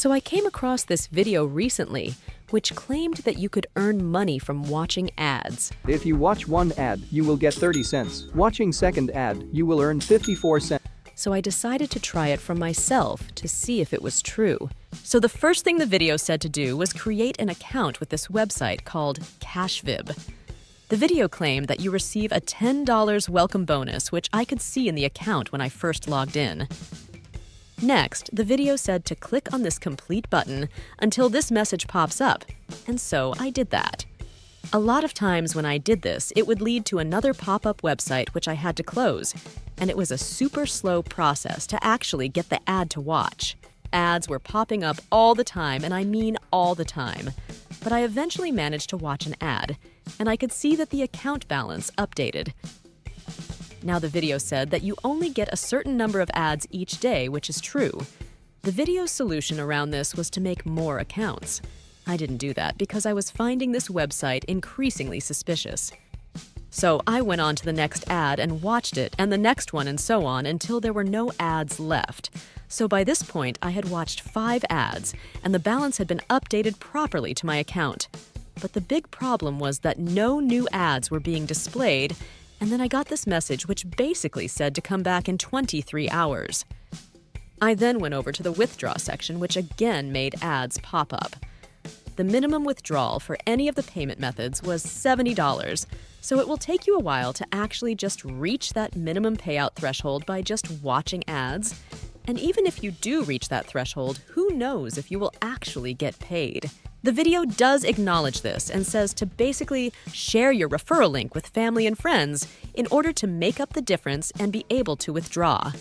So I came across this video recently, which claimed that you could earn money from watching ads. If you watch one ad, you will get 30 cents. Watching second ad, you will earn 54 cents. So I decided to try it for myself to see if it was true. So the first thing the video said to do was create an account with this website called CashVib. The video claimed that you receive a $10 welcome bonus, which I could see in the account when I first logged in. Next, the video said to click on this complete button until this message pops up, and so I did that. A lot of times when I did this, it would lead to another pop-up website which I had to close, and it was a super slow process to actually get the ad to watch. Ads were popping up all the time, and I mean all the time. But I eventually managed to watch an ad, and I could see that the account balance updated. Now the video said that you only get a certain number of ads each day, which is true. The video's solution around this was to make more accounts. I didn't do that because I was finding this website increasingly suspicious. So I went on to the next ad and watched it, and the next one, and so on, until there were no ads left. So by this point, I had watched 5 ads, and the balance had been updated properly to my account. But the big problem was that no new ads were being displayed, and then I got this message which basically said to come back in 23 hours. I then went over to the withdraw section, which again made ads pop up. The minimum withdrawal for any of the payment methods was $70, so it will take you a while to actually just reach that minimum payout threshold by just watching ads. And even if you do reach that threshold, who knows if you will actually get paid? The video does acknowledge this and says to basically share your referral link with family and friends in order to make up the difference and be able to withdraw.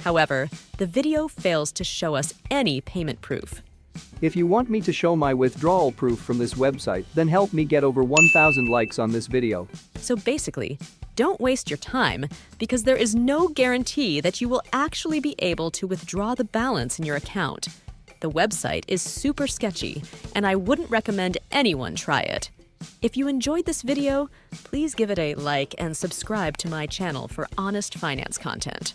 However, the video fails to show us any payment proof. If you want me to show my withdrawal proof from this website, then help me get over 1,000 likes on this video. So basically, don't waste your time because there is no guarantee that you will actually be able to withdraw the balance in your account. The website is super sketchy, and I wouldn't recommend anyone try it. If you enjoyed this video, please give it a like and subscribe to my channel for honest finance content.